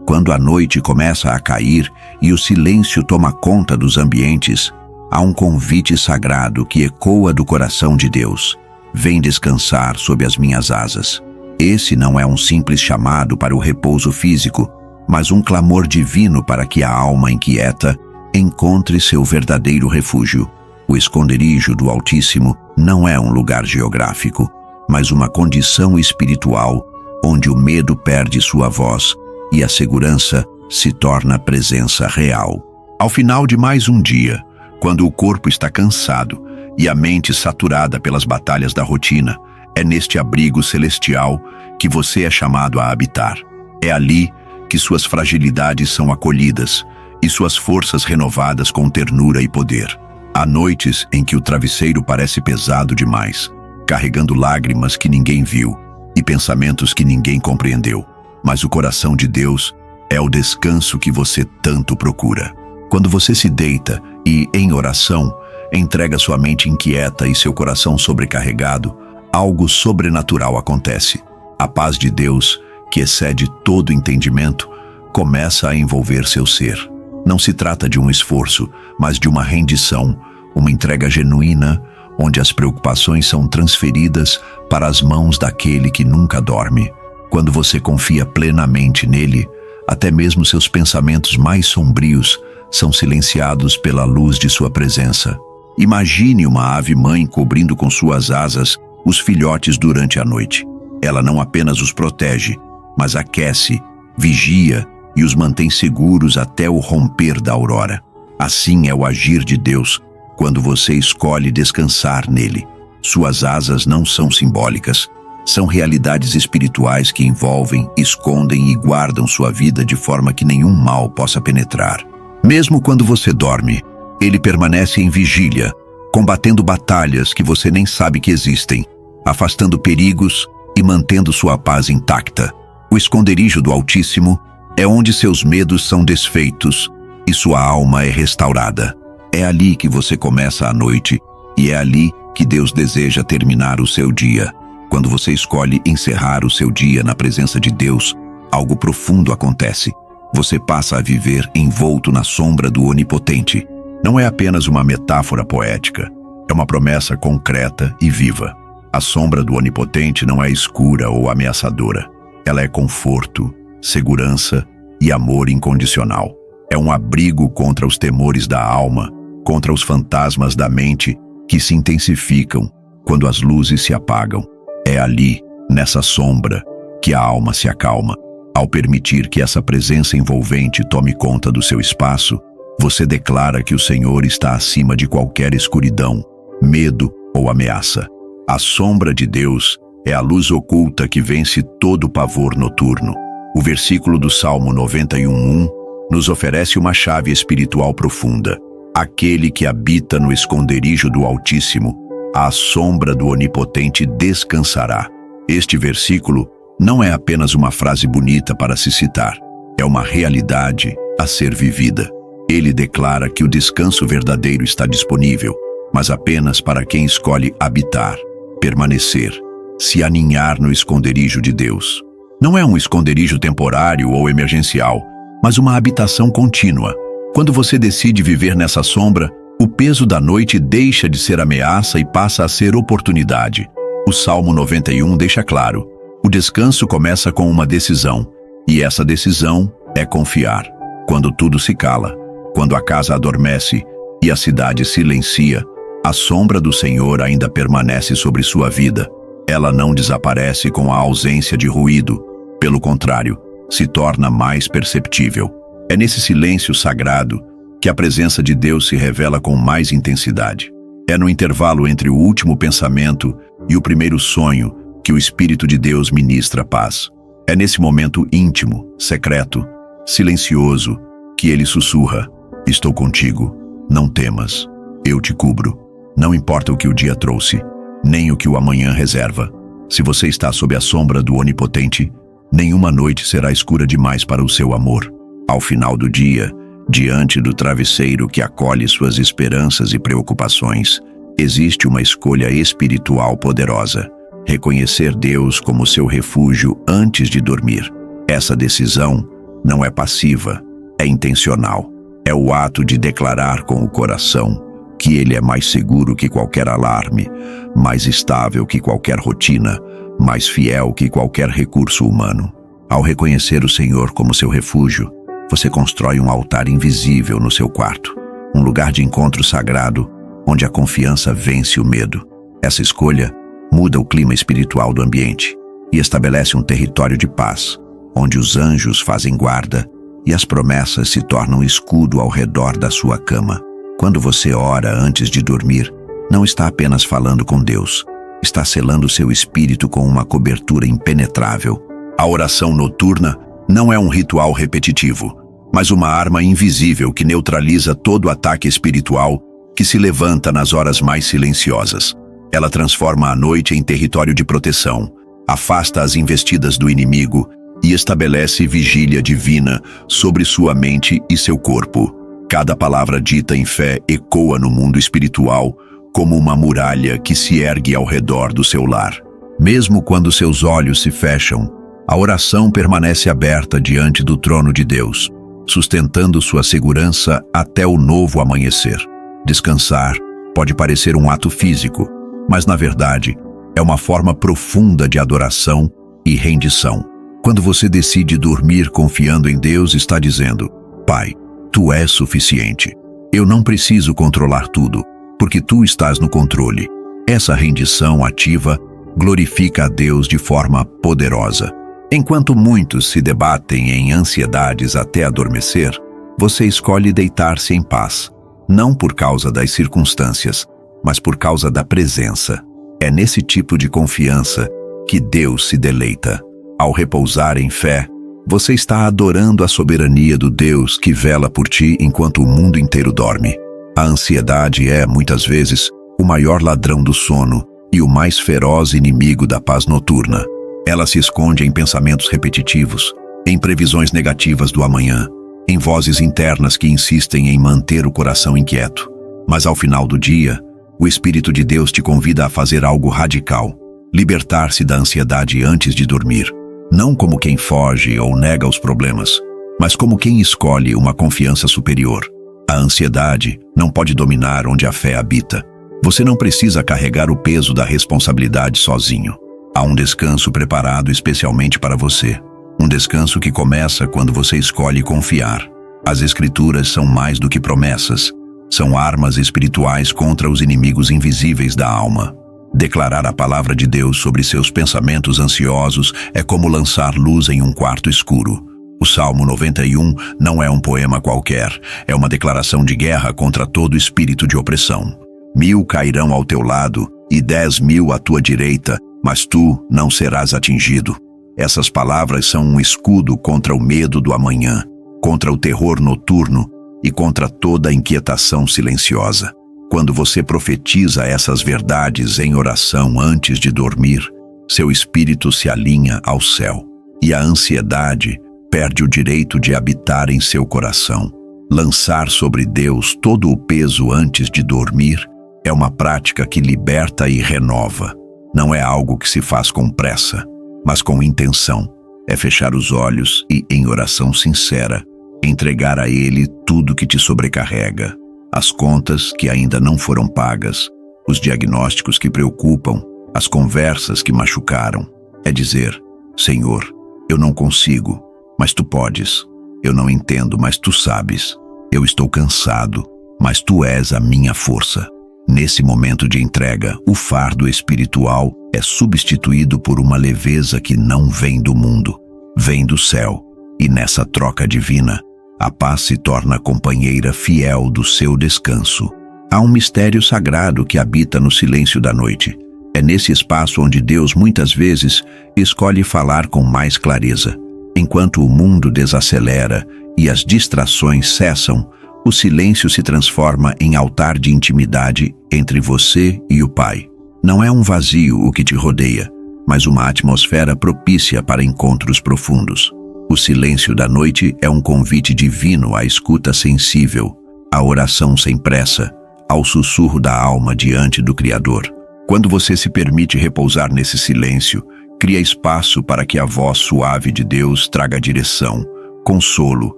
Quando a noite começa a cair e o silêncio toma conta dos ambientes, há um convite sagrado que ecoa do coração de Deus. Vem descansar sob as minhas asas. Esse não é um simples chamado para o repouso físico, mas um clamor divino para que a alma inquieta encontre seu verdadeiro refúgio. O esconderijo do Altíssimo não é um lugar geográfico, mas uma condição espiritual onde o medo perde sua voz e a segurança se torna presença real. Ao final de mais um dia, quando o corpo está cansado e a mente saturada pelas batalhas da rotina, é neste abrigo celestial que você é chamado a habitar. É ali que suas fragilidades são acolhidas e suas forças renovadas com ternura e poder. Há noites em que o travesseiro parece pesado demais, carregando lágrimas que ninguém viu e pensamentos que ninguém compreendeu. Mas o coração de Deus é o descanso que você tanto procura. Quando você se deita e, em oração, entrega sua mente inquieta e seu coração sobrecarregado, algo sobrenatural acontece. A paz de Deus, que excede todo entendimento, começa a envolver seu ser. Não se trata de um esforço, mas de uma rendição, uma entrega genuína, onde as preocupações são transferidas para as mãos daquele que nunca dorme. Quando você confia plenamente nele, até mesmo seus pensamentos mais sombrios são silenciados pela luz de sua presença. Imagine uma ave-mãe cobrindo com suas asas os filhotes durante a noite. Ela não apenas os protege, mas aquece, vigia e os mantém seguros até o romper da aurora. Assim é o agir de Deus quando você escolhe descansar nele. Suas asas não são simbólicas, são realidades espirituais que envolvem, escondem e guardam sua vida de forma que nenhum mal possa penetrar. Mesmo quando você dorme, ele permanece em vigília, combatendo batalhas que você nem sabe que existem, afastando perigos e mantendo sua paz intacta. O esconderijo do Altíssimo é onde seus medos são desfeitos e sua alma é restaurada. É ali que você começa a noite e é ali que Deus deseja terminar o seu dia. Quando você escolhe encerrar o seu dia na presença de Deus, algo profundo acontece. Você passa a viver envolto na sombra do Onipotente. Não é apenas uma metáfora poética, é uma promessa concreta e viva. A sombra do Onipotente não é escura ou ameaçadora. Ela é conforto, segurança e amor incondicional. É um abrigo contra os temores da alma, contra os fantasmas da mente que se intensificam quando as luzes se apagam. É ali, nessa sombra, que a alma se acalma. Ao permitir que essa presença envolvente tome conta do seu espaço, você declara que o Senhor está acima de qualquer escuridão, medo ou ameaça. A sombra de Deus é a luz oculta que vence todo o pavor noturno. O versículo do Salmo 91:1 nos oferece uma chave espiritual profunda. Aquele que habita no esconderijo do Altíssimo, à sombra do Onipotente descansará. Este versículo não é apenas uma frase bonita para se citar, é uma realidade a ser vivida. Ele declara que o descanso verdadeiro está disponível, mas apenas para quem escolhe habitar, permanecer, se aninhar no esconderijo de Deus. Não é um esconderijo temporário ou emergencial, mas uma habitação contínua. Quando você decide viver nessa sombra, o peso da noite deixa de ser ameaça e passa a ser oportunidade. O Salmo 91 deixa claro: o descanso começa com uma decisão, e essa decisão é confiar. Quando tudo se cala, quando a casa adormece e a cidade silencia, a sombra do Senhor ainda permanece sobre sua vida. Ela não desaparece com a ausência de ruído. Pelo contrário, se torna mais perceptível. É nesse silêncio sagrado que a presença de Deus se revela com mais intensidade. É no intervalo entre o último pensamento e o primeiro sonho que o Espírito de Deus ministra paz. É nesse momento íntimo, secreto, silencioso, que ele sussurra: estou contigo, não temas, eu te cubro. Não importa o que o dia trouxe, nem o que o amanhã reserva. Se você está sob a sombra do Onipotente, nenhuma noite será escura demais para o seu amor. Ao final do dia, diante do travesseiro que acolhe suas esperanças e preocupações, existe uma escolha espiritual poderosa: reconhecer Deus como seu refúgio antes de dormir. Essa decisão não é passiva, é intencional. É o ato de declarar com o coração que ele é mais seguro que qualquer alarme, mais estável que qualquer rotina, mais fiel que qualquer recurso humano. Ao reconhecer o Senhor como seu refúgio, você constrói um altar invisível no seu quarto, um lugar de encontro sagrado onde a confiança vence o medo. Essa escolha muda o clima espiritual do ambiente e estabelece um território de paz, onde os anjos fazem guarda e as promessas se tornam escudo ao redor da sua cama. Quando você ora antes de dormir, não está apenas falando com Deus, está selando seu espírito com uma cobertura impenetrável. A oração noturna não é um ritual repetitivo, mas uma arma invisível que neutraliza todo ataque espiritual que se levanta nas horas mais silenciosas. Ela transforma a noite em território de proteção, afasta as investidas do inimigo e estabelece vigília divina sobre sua mente e seu corpo. Cada palavra dita em fé ecoa no mundo espiritual como uma muralha que se ergue ao redor do seu lar. Mesmo quando seus olhos se fecham, a oração permanece aberta diante do trono de Deus, sustentando sua segurança até o novo amanhecer. Descansar pode parecer um ato físico, mas na verdade é uma forma profunda de adoração e rendição. Quando você decide dormir confiando em Deus, está dizendo: Pai, Tu és suficiente. Eu não preciso controlar tudo, porque Tu estás no controle. Essa rendição ativa glorifica a Deus de forma poderosa. Enquanto muitos se debatem em ansiedades até adormecer, você escolhe deitar-se em paz, não por causa das circunstâncias, mas por causa da presença. É nesse tipo de confiança que Deus se deleita. Ao repousar em fé, você está adorando a soberania do Deus que vela por ti enquanto o mundo inteiro dorme. A ansiedade é, muitas vezes, o maior ladrão do sono e o mais feroz inimigo da paz noturna. Ela se esconde em pensamentos repetitivos, em previsões negativas do amanhã, em vozes internas que insistem em manter o coração inquieto. Mas ao final do dia, o Espírito de Deus te convida a fazer algo radical: libertar-se da ansiedade antes de dormir. Não como quem foge ou nega os problemas, mas como quem escolhe uma confiança superior. A ansiedade não pode dominar onde a fé habita. Você não precisa carregar o peso da responsabilidade sozinho. Há um descanso preparado especialmente para você. Um descanso que começa quando você escolhe confiar. As Escrituras são mais do que promessas. São armas espirituais contra os inimigos invisíveis da alma. Declarar a palavra de Deus sobre seus pensamentos ansiosos é como lançar luz em um quarto escuro. O Salmo 91 não é um poema qualquer, é uma declaração de guerra contra todo espírito de opressão. 1000 cairão ao teu lado e 10.000 à tua direita, mas tu não serás atingido. Essas palavras são um escudo contra o medo do amanhã, contra o terror noturno e contra toda a inquietação silenciosa. Quando você profetiza essas verdades em oração antes de dormir, seu espírito se alinha ao céu e a ansiedade perde o direito de habitar em seu coração. Lançar sobre Deus todo o peso antes de dormir é uma prática que liberta e renova. Não é algo que se faz com pressa, mas com intenção. É fechar os olhos e, em oração sincera, entregar a Ele tudo que te sobrecarrega. As contas que ainda não foram pagas, os diagnósticos que preocupam, as conversas que machucaram. É dizer: Senhor, eu não consigo, mas Tu podes. Eu não entendo, mas Tu sabes. Eu estou cansado, mas Tu és a minha força. Nesse momento de entrega, o fardo espiritual é substituído por uma leveza que não vem do mundo, vem do céu. E nessa troca divina, a paz se torna companheira fiel do seu descanso. Há um mistério sagrado que habita no silêncio da noite. É nesse espaço onde Deus muitas vezes escolhe falar com mais clareza. Enquanto o mundo desacelera e as distrações cessam, o silêncio se transforma em altar de intimidade entre você e o Pai. Não é um vazio o que te rodeia, mas uma atmosfera propícia para encontros profundos. O silêncio da noite é um convite divino à escuta sensível, à oração sem pressa, ao sussurro da alma diante do Criador. Quando você se permite repousar nesse silêncio, cria espaço para que a voz suave de Deus traga direção, consolo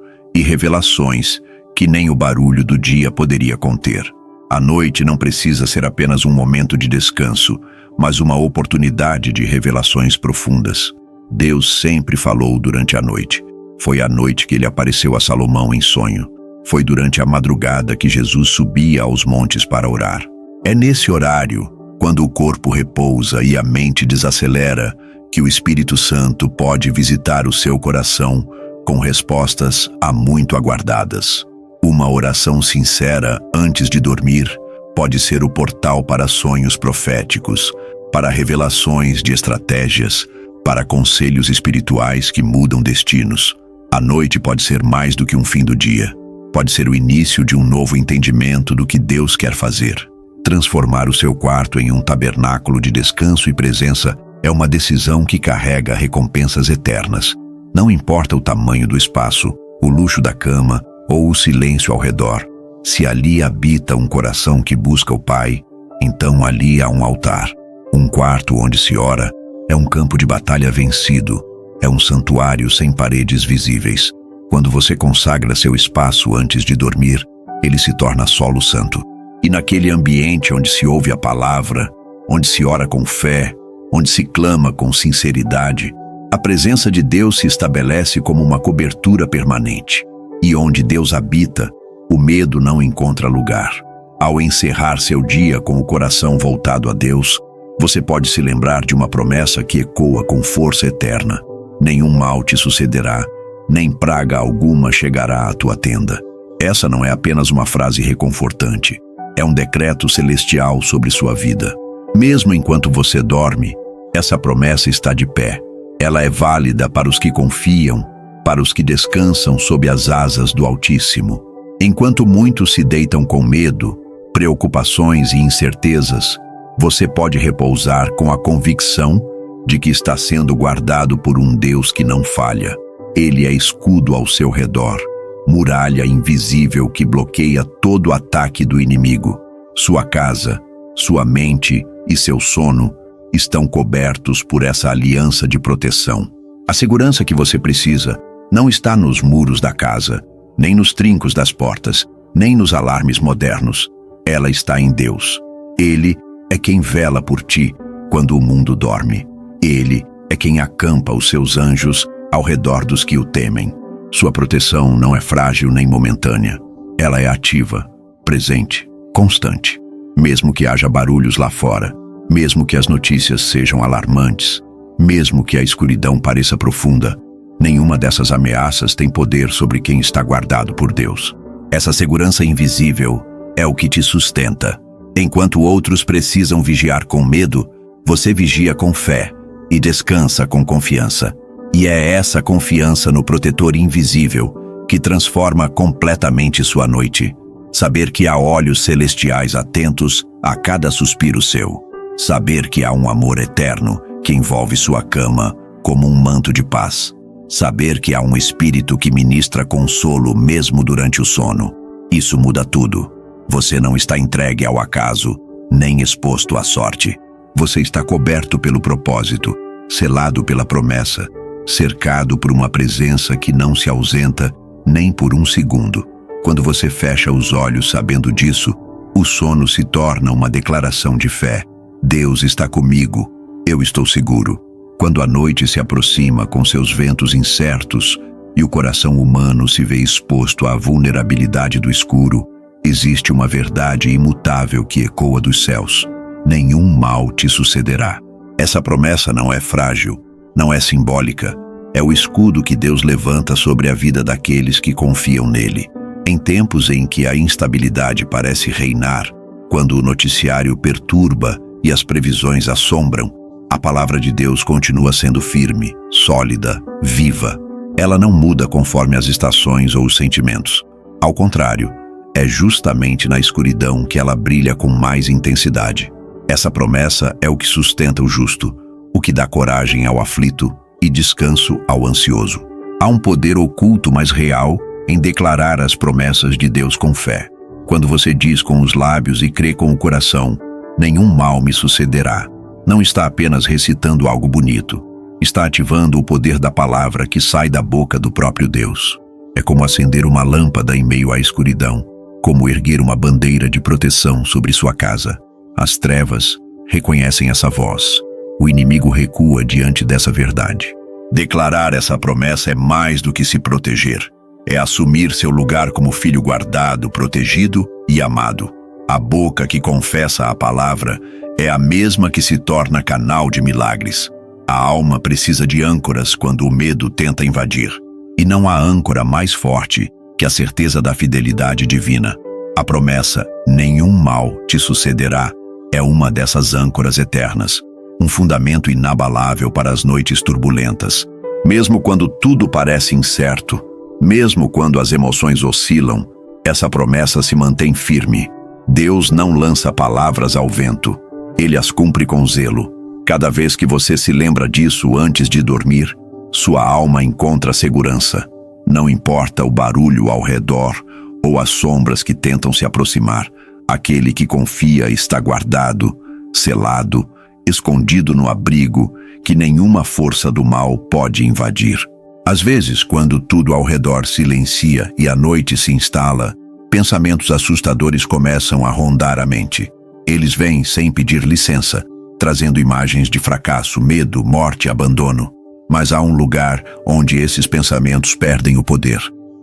e revelações que nem o barulho do dia poderia conter. A noite não precisa ser apenas um momento de descanso, mas uma oportunidade de revelações profundas. Deus sempre falou durante a noite. Foi à noite que ele apareceu a Salomão em sonho. Foi durante a madrugada que Jesus subia aos montes para orar. É nesse horário, quando o corpo repousa e a mente desacelera, que o Espírito Santo pode visitar o seu coração com respostas há muito aguardadas. Uma oração sincera antes de dormir pode ser o portal para sonhos proféticos, para revelações de estratégias, para conselhos espirituais que mudam destinos. A noite pode ser mais do que um fim do dia. Pode ser o início de um novo entendimento do que Deus quer fazer. Transformar o seu quarto em um tabernáculo de descanso e presença é uma decisão que carrega recompensas eternas. Não importa o tamanho do espaço, o luxo da cama ou o silêncio ao redor. Se ali habita um coração que busca o Pai, então ali há um altar. Um quarto onde se ora é um campo de batalha vencido, é um santuário sem paredes visíveis. Quando você consagra seu espaço antes de dormir, ele se torna solo santo. E naquele ambiente onde se ouve a palavra, onde se ora com fé, onde se clama com sinceridade, a presença de Deus se estabelece como uma cobertura permanente. E onde Deus habita, o medo não encontra lugar. Ao encerrar seu dia com o coração voltado a Deus, você pode se lembrar de uma promessa que ecoa com força eterna. Nenhum mal te sucederá, nem praga alguma chegará à tua tenda. Essa não é apenas uma frase reconfortante, é um decreto celestial sobre sua vida. Mesmo enquanto você dorme, essa promessa está de pé. Ela é válida para os que confiam, para os que descansam sob as asas do Altíssimo. Enquanto muitos se deitam com medo, preocupações e incertezas, você pode repousar com a convicção de que está sendo guardado por um Deus que não falha. Ele é escudo ao seu redor, muralha invisível que bloqueia todo ataque do inimigo. Sua casa, sua mente e seu sono estão cobertos por essa aliança de proteção. A segurança que você precisa não está nos muros da casa, nem nos trincos das portas, nem nos alarmes modernos. Ela está em Deus. Ele é quem vela por ti quando o mundo dorme. Ele é quem acampa os seus anjos ao redor dos que o temem. Sua proteção não é frágil nem momentânea. Ela é ativa, presente, constante. Mesmo que haja barulhos lá fora, mesmo que as notícias sejam alarmantes, mesmo que a escuridão pareça profunda, nenhuma dessas ameaças tem poder sobre quem está guardado por Deus. Essa segurança invisível é o que te sustenta. Enquanto outros precisam vigiar com medo, você vigia com fé e descansa com confiança. E é essa confiança no protetor invisível que transforma completamente sua noite. Saber que há olhos celestiais atentos a cada suspiro seu. Saber que há um amor eterno que envolve sua cama como um manto de paz. Saber que há um espírito que ministra consolo mesmo durante o sono. Isso muda tudo. Você não está entregue ao acaso, nem exposto à sorte. Você está coberto pelo propósito, selado pela promessa, cercado por uma presença que não se ausenta nem por um segundo. Quando você fecha os olhos sabendo disso, o sono se torna uma declaração de fé. Deus está comigo, eu estou seguro. Quando a noite se aproxima com seus ventos incertos e o coração humano se vê exposto à vulnerabilidade do escuro, existe uma verdade imutável que ecoa dos céus. Nenhum mal te sucederá. Essa promessa não é frágil, não é simbólica. É o escudo que Deus levanta sobre a vida daqueles que confiam nele. Em tempos em que a instabilidade parece reinar, quando o noticiário perturba e as previsões assombram, a palavra de Deus continua sendo firme, sólida, viva. Ela não muda conforme as estações ou os sentimentos. Ao contrário, é justamente na escuridão que ela brilha com mais intensidade. Essa promessa é o que sustenta o justo, o que dá coragem ao aflito e descanso ao ansioso. Há um poder oculto, mas real, em declarar as promessas de Deus com fé. Quando você diz com os lábios e crê com o coração, nenhum mal me sucederá. Não está apenas recitando algo bonito. Está ativando o poder da palavra que sai da boca do próprio Deus. É como acender uma lâmpada em meio à escuridão, como erguer uma bandeira de proteção sobre sua casa. As trevas reconhecem essa voz. O inimigo recua diante dessa verdade. Declarar essa promessa é mais do que se proteger. É assumir seu lugar como filho guardado, protegido e amado. A boca que confessa a palavra é a mesma que se torna canal de milagres. A alma precisa de âncoras quando o medo tenta invadir. E não há âncora mais forte que a certeza da fidelidade divina. A promessa, nenhum mal te sucederá, é uma dessas âncoras eternas. Um fundamento inabalável para as noites turbulentas. Mesmo quando tudo parece incerto, mesmo quando as emoções oscilam, essa promessa se mantém firme. Deus não lança palavras ao vento. Ele as cumpre com zelo. Cada vez que você se lembra disso antes de dormir, sua alma encontra segurança. Não importa o barulho ao redor ou as sombras que tentam se aproximar, aquele que confia está guardado, selado, escondido no abrigo que nenhuma força do mal pode invadir. Às vezes, quando tudo ao redor silencia e a noite se instala, pensamentos assustadores começam a rondar a mente. Eles vêm sem pedir licença, trazendo imagens de fracasso, medo, morte e abandono. Mas há um lugar onde esses pensamentos perdem o poder.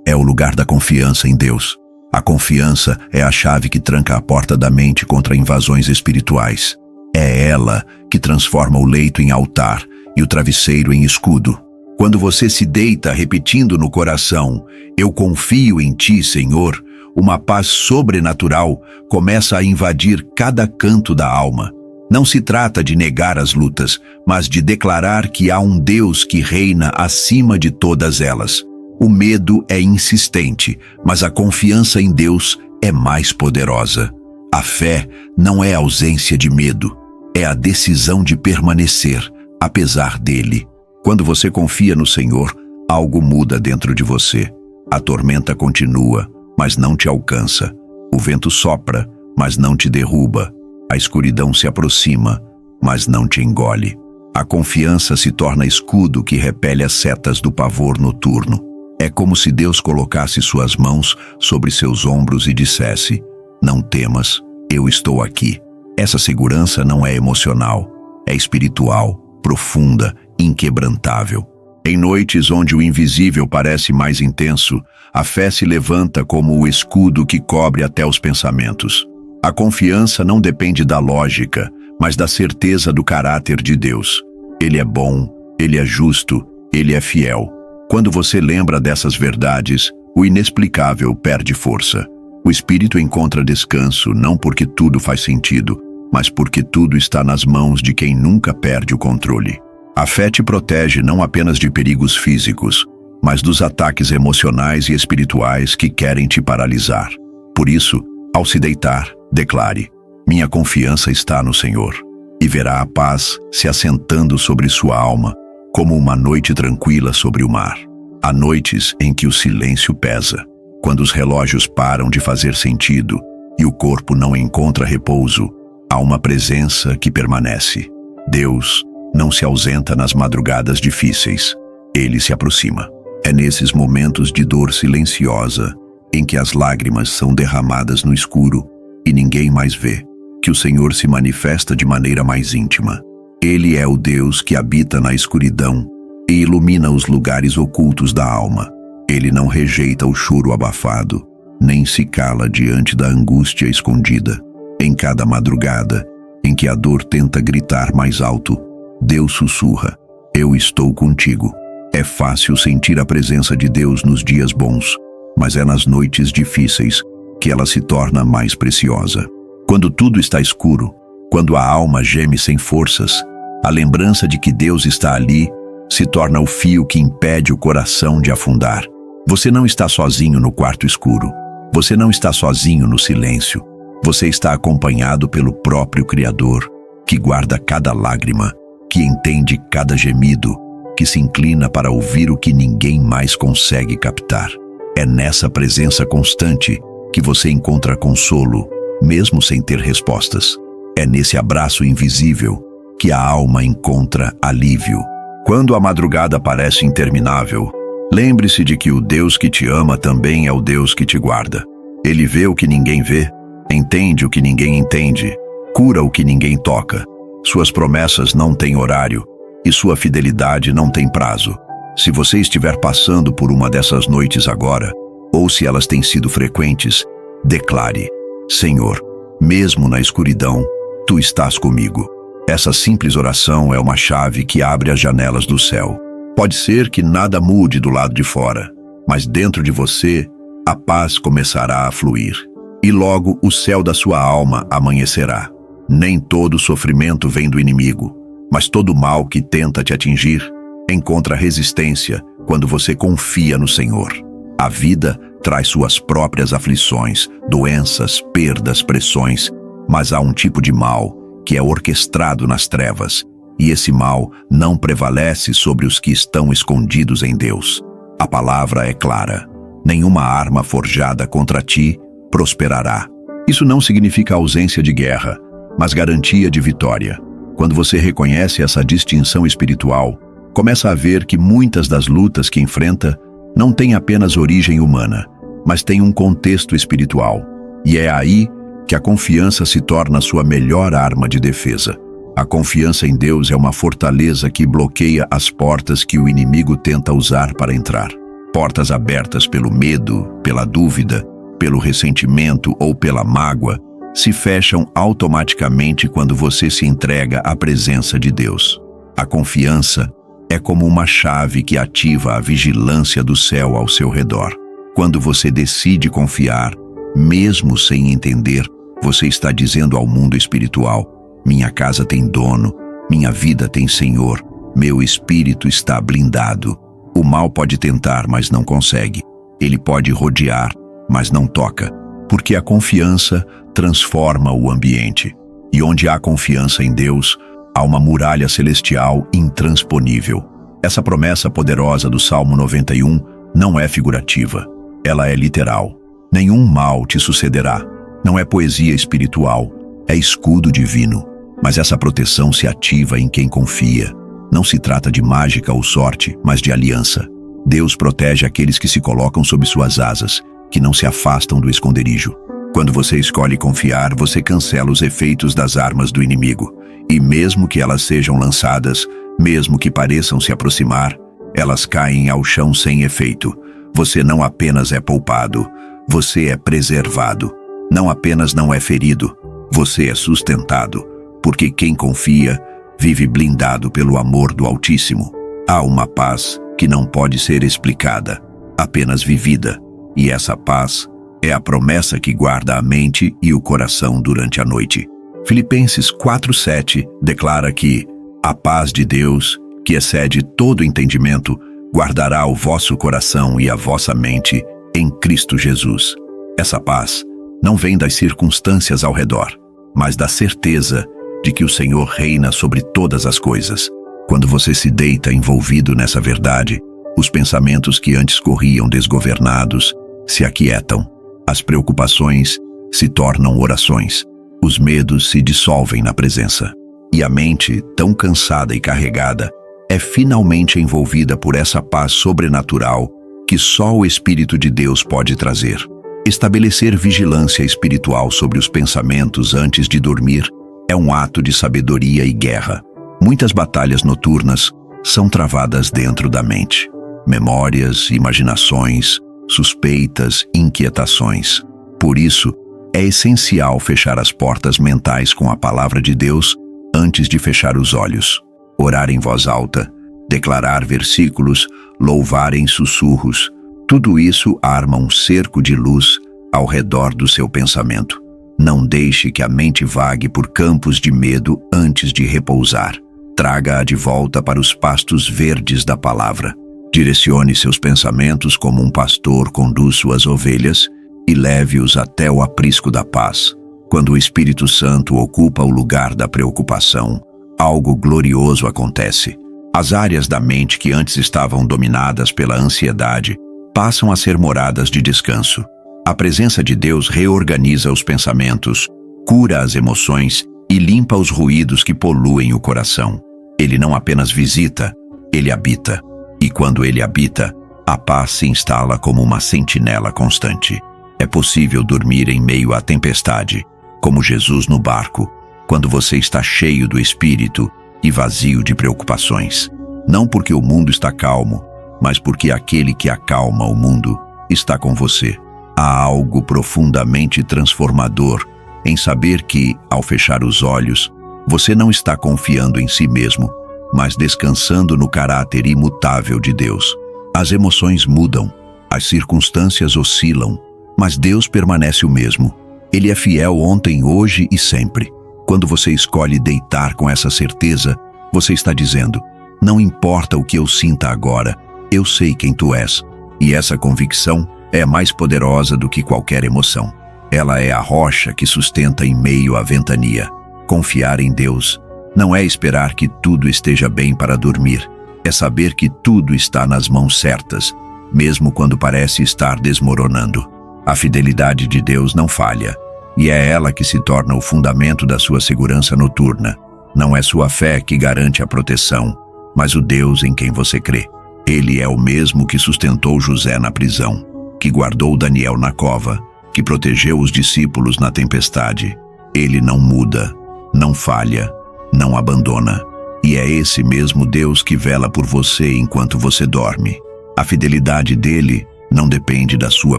É o lugar da confiança em Deus. A confiança é a chave que tranca a porta da mente contra invasões espirituais. É ela que transforma o leito em altar e o travesseiro em escudo. Quando você se deita repetindo no coração, "Eu confio em Ti, Senhor", uma paz sobrenatural começa a invadir cada canto da alma. Não se trata de negar as lutas, mas de declarar que há um Deus que reina acima de todas elas. O medo é insistente, mas a confiança em Deus é mais poderosa. A fé não é ausência de medo, é a decisão de permanecer, apesar dele. Quando você confia no Senhor, algo muda dentro de você. A tormenta continua, mas não te alcança. O vento sopra, mas não te derruba. A escuridão se aproxima, mas não te engole. A confiança se torna escudo que repele as setas do pavor noturno. É como se Deus colocasse suas mãos sobre seus ombros e dissesse: "Não temas, eu estou aqui." Essa segurança não é emocional, é espiritual, profunda, inquebrantável. Em noites onde o invisível parece mais intenso, a fé se levanta como o escudo que cobre até os pensamentos. A confiança não depende da lógica, mas da certeza do caráter de Deus. Ele é bom, Ele é justo, Ele é fiel. Quando você lembra dessas verdades, o inexplicável perde força. O espírito encontra descanso não porque tudo faz sentido, mas porque tudo está nas mãos de quem nunca perde o controle. A fé te protege não apenas de perigos físicos, mas dos ataques emocionais e espirituais que querem te paralisar. Por isso, ao se deitar, declare: "Minha confiança está no Senhor", e verá a paz se assentando sobre sua alma, como uma noite tranquila sobre o mar. Há noites em que o silêncio pesa, quando os relógios param de fazer sentido e o corpo não encontra repouso. Há uma presença que permanece. Deus não se ausenta nas madrugadas difíceis. Ele se aproxima. É nesses momentos de dor silenciosa, em que as lágrimas são derramadas no escuro e ninguém mais vê, que o Senhor se manifesta de maneira mais íntima. Ele é o Deus que habita na escuridão e ilumina os lugares ocultos da alma. Ele não rejeita o choro abafado, nem se cala diante da angústia escondida. Em cada madrugada, em que a dor tenta gritar mais alto, Deus sussurra: "Eu estou contigo." É fácil sentir a presença de Deus nos dias bons, mas é nas noites difíceis que ela se torna mais preciosa. Quando tudo está escuro, quando a alma geme sem forças, a lembrança de que Deus está ali se torna o fio que impede o coração de afundar. Você não está sozinho no quarto escuro. Você não está sozinho no silêncio. Você está acompanhado pelo próprio Criador, que guarda cada lágrima, que entende cada gemido, que se inclina para ouvir o que ninguém mais consegue captar. É nessa presença constante que você encontra consolo, mesmo sem ter respostas. É nesse abraço invisível que a alma encontra alívio. Quando a madrugada parece interminável, lembre-se de que o Deus que te ama também é o Deus que te guarda. Ele vê o que ninguém vê, entende o que ninguém entende, cura o que ninguém toca. Suas promessas não têm horário e sua fidelidade não tem prazo. Se você estiver passando por uma dessas noites agora, ou se elas têm sido frequentes, declare: Senhor, mesmo na escuridão, Tu estás comigo. Essa simples oração é uma chave que abre as janelas do céu. Pode ser que nada mude do lado de fora, mas dentro de você, a paz começará a fluir. E logo o céu da sua alma amanhecerá. Nem todo sofrimento vem do inimigo, mas todo mal que tenta te atingir encontra resistência quando você confia no Senhor. A vida traz suas próprias aflições, doenças, perdas, pressões, mas há um tipo de mal que é orquestrado nas trevas, e esse mal não prevalece sobre os que estão escondidos em Deus. A palavra é clara: nenhuma arma forjada contra ti prosperará. Isso não significa ausência de guerra, mas garantia de vitória. Quando você reconhece essa distinção espiritual, começa a ver que muitas das lutas que enfrenta não têm apenas origem humana, mas têm um contexto espiritual. E é aí que a confiança se torna sua melhor arma de defesa. A confiança em Deus é uma fortaleza que bloqueia as portas que o inimigo tenta usar para entrar. Portas abertas pelo medo, pela dúvida, pelo ressentimento ou pela mágoa se fecham automaticamente quando você se entrega à presença de Deus. A confiança é como uma chave que ativa a vigilância do céu ao seu redor. Quando você decide confiar, mesmo sem entender, você está dizendo ao mundo espiritual: minha casa tem dono, minha vida tem Senhor, meu espírito está blindado. O mal pode tentar, mas não consegue. Ele pode rodear, mas não toca, porque a confiança transforma o ambiente. E onde há confiança em Deus, há uma muralha celestial intransponível. Essa promessa poderosa do Salmo 91 não é figurativa, ela é literal. Nenhum mal te sucederá. Não é poesia espiritual, é escudo divino. Mas essa proteção se ativa em quem confia. Não se trata de mágica ou sorte, mas de aliança. Deus protege aqueles que se colocam sob suas asas, que não se afastam do esconderijo. Quando você escolhe confiar, você cancela os efeitos das armas do inimigo. E mesmo que elas sejam lançadas, mesmo que pareçam se aproximar, elas caem ao chão sem efeito. Você não apenas é poupado, você é preservado. Não apenas não é ferido, você é sustentado, porque quem confia vive blindado pelo amor do Altíssimo. Há uma paz que não pode ser explicada, apenas vivida, e essa paz é a promessa que guarda a mente e o coração durante a noite. Filipenses 4:7 declara que a paz de Deus, que excede todo entendimento, guardará o vosso coração e a vossa mente em Cristo Jesus. Essa paz não vem das circunstâncias ao redor, mas da certeza de que o Senhor reina sobre todas as coisas. Quando você se deita envolvido nessa verdade, os pensamentos que antes corriam desgovernados se aquietam, as preocupações se tornam orações, os medos se dissolvem na presença, e a mente, tão cansada e carregada, é finalmente envolvida por essa paz sobrenatural que só o Espírito de Deus pode trazer. Estabelecer vigilância espiritual sobre os pensamentos antes de dormir é um ato de sabedoria e guerra. Muitas batalhas noturnas são travadas dentro da mente. Memórias, imaginações, suspeitas, inquietações. Por isso, é essencial fechar as portas mentais com a palavra de Deus antes de fechar os olhos. Orar em voz alta, declarar versículos, louvar em sussurros. Tudo isso arma um cerco de luz ao redor do seu pensamento. Não deixe que a mente vague por campos de medo antes de repousar. Traga-a de volta para os pastos verdes da palavra. Direcione seus pensamentos como um pastor conduz suas ovelhas e leve-os até o aprisco da paz. Quando o Espírito Santo ocupa o lugar da preocupação, algo glorioso acontece. As áreas da mente que antes estavam dominadas pela ansiedade passam a ser moradas de descanso. A presença de Deus reorganiza os pensamentos, cura as emoções e limpa os ruídos que poluem o coração. Ele não apenas visita, ele habita. E quando ele habita, a paz se instala como uma sentinela constante. É possível dormir em meio à tempestade, como Jesus no barco, quando você está cheio do Espírito e vazio de preocupações. Não porque o mundo está calmo, mas porque aquele que acalma o mundo está com você. Há algo profundamente transformador em saber que, ao fechar os olhos, você não está confiando em si mesmo, mas descansando no caráter imutável de Deus. As emoções mudam, as circunstâncias oscilam, mas Deus permanece o mesmo. Ele é fiel ontem, hoje e sempre. Quando você escolhe deitar com essa certeza, você está dizendo: não importa o que eu sinta agora, eu sei quem tu és. E essa convicção é mais poderosa do que qualquer emoção. Ela é a rocha que sustenta em meio à ventania. Confiar em Deus não é esperar que tudo esteja bem para dormir. É saber que tudo está nas mãos certas, mesmo quando parece estar desmoronando. A fidelidade de Deus não falha, e é ela que se torna o fundamento da sua segurança noturna. Não é sua fé que garante a proteção, mas o Deus em quem você crê. Ele é o mesmo que sustentou José na prisão, que guardou Daniel na cova, que protegeu os discípulos na tempestade. Ele não muda, não falha, não abandona. E é esse mesmo Deus que vela por você enquanto você dorme. A fidelidade dele não depende da sua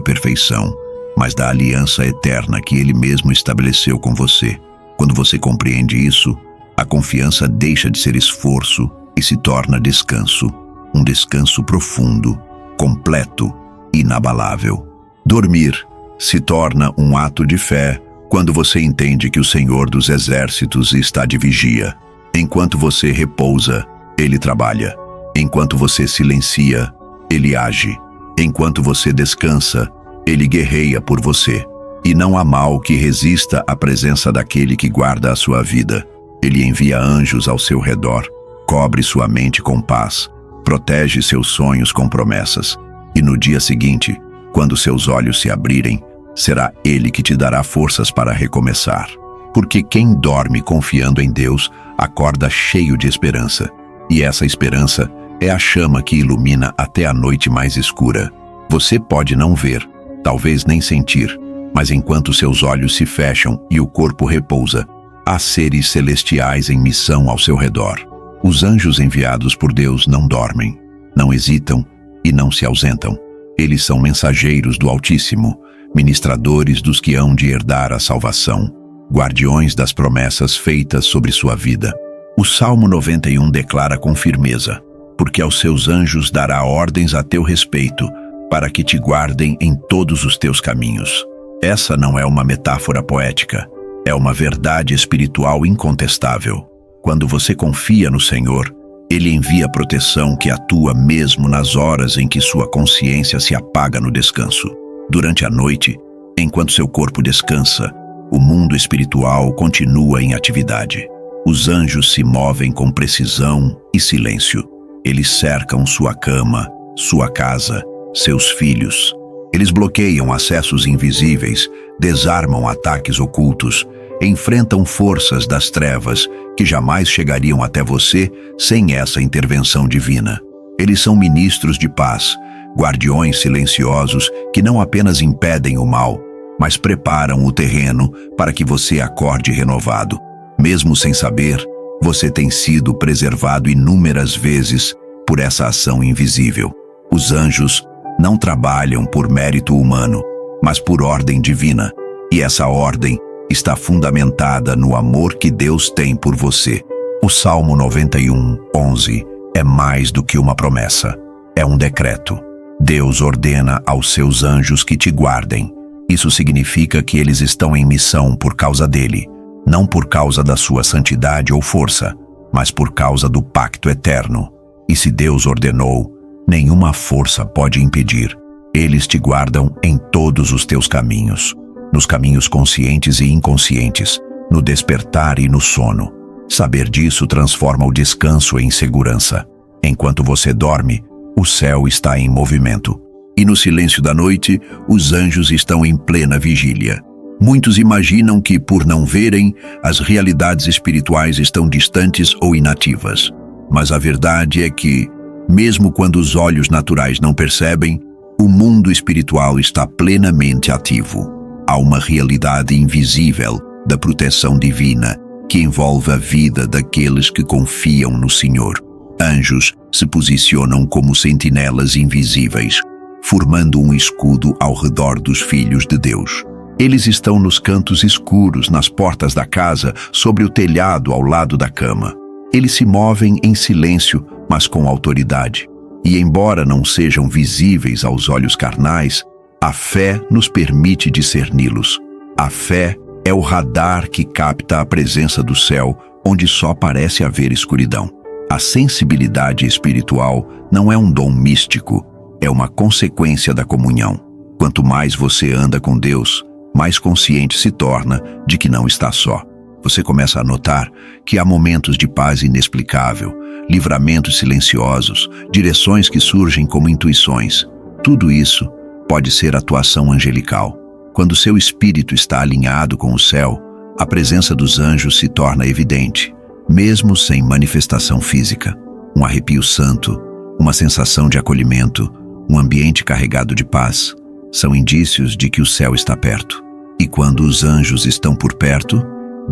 perfeição, mas da aliança eterna que ele mesmo estabeleceu com você. Quando você compreende isso, a confiança deixa de ser esforço e se torna descanso. Um descanso profundo, completo, inabalável. Dormir se torna um ato de fé quando você entende que o Senhor dos Exércitos está de vigia. Enquanto você repousa, ele trabalha. Enquanto você silencia, ele age. Enquanto você descansa, ele guerreia por você. E não há mal que resista à presença daquele que guarda a sua vida. Ele envia anjos ao seu redor, cobre sua mente com paz, protege seus sonhos com promessas. E no dia seguinte, quando seus olhos se abrirem, será ele que te dará forças para recomeçar. Porque quem dorme confiando em Deus, acorda cheio de esperança. E essa esperança é a chama que ilumina até a noite mais escura. Você pode não ver, talvez nem sentir, mas enquanto seus olhos se fecham e o corpo repousa, há seres celestiais em missão ao seu redor. Os anjos enviados por Deus não dormem, não hesitam e não se ausentam. Eles são mensageiros do Altíssimo, ministradores dos que hão de herdar a salvação, guardiões das promessas feitas sobre sua vida. O Salmo 91 declara com firmeza: porque aos seus anjos dará ordens a teu respeito, para que te guardem em todos os teus caminhos. Essa não é uma metáfora poética, é uma verdade espiritual incontestável. Quando você confia no Senhor, ele envia proteção que atua mesmo nas horas em que sua consciência se apaga no descanso. Durante a noite, enquanto seu corpo descansa, o mundo espiritual continua em atividade. Os anjos se movem com precisão e silêncio. Eles cercam sua cama, sua casa, seus filhos. Eles bloqueiam acessos invisíveis, desarmam ataques ocultos, enfrentam forças das trevas que jamais chegariam até você sem essa intervenção divina. Eles são ministros de paz, guardiões silenciosos que não apenas impedem o mal, mas preparam o terreno para que você acorde renovado. Mesmo sem saber, você tem sido preservado inúmeras vezes por essa ação invisível. Os anjos não trabalham por mérito humano, mas por ordem divina, e essa ordem está fundamentada no amor que Deus tem por você. O Salmo 91:11 é mais do que uma promessa, é um decreto. Deus ordena aos seus anjos que te guardem. Isso significa que eles estão em missão por causa dele, não por causa da sua santidade ou força, mas por causa do pacto eterno. E se Deus ordenou, nenhuma força pode impedir. Eles te guardam em todos os teus caminhos, nos caminhos conscientes e inconscientes, no despertar e no sono. Saber disso transforma o descanso em segurança. Enquanto você dorme, o céu está em movimento. E no silêncio da noite, os anjos estão em plena vigília. Muitos imaginam que, por não verem, as realidades espirituais estão distantes ou inativas. Mas a verdade é que, Mesmo quando os olhos naturais não percebem, o mundo espiritual está plenamente ativo. Há uma realidade invisível da proteção divina que envolve a vida daqueles que confiam no Senhor. Anjos se posicionam como sentinelas invisíveis, formando um escudo ao redor dos filhos de Deus. Eles estão nos cantos escuros, nas portas da casa, sobre o telhado ao lado da cama. Eles se movem em silêncio, mas com autoridade. E embora não sejam visíveis aos olhos carnais, a fé nos permite discerni-los. A fé é o radar que capta a presença do céu, onde só parece haver escuridão. A sensibilidade espiritual não é um dom místico, é uma consequência da comunhão. Quanto mais você anda com Deus, mais consciente se torna de que não está só. Você começa a notar que há momentos de paz inexplicável, livramentos silenciosos, direções que surgem como intuições. Tudo isso pode ser atuação angelical. Quando seu espírito está alinhado com o céu, a presença dos anjos se torna evidente, mesmo sem manifestação física. Um arrepio santo, uma sensação de acolhimento, um ambiente carregado de paz, são indícios de que o céu está perto. E quando os anjos estão por perto,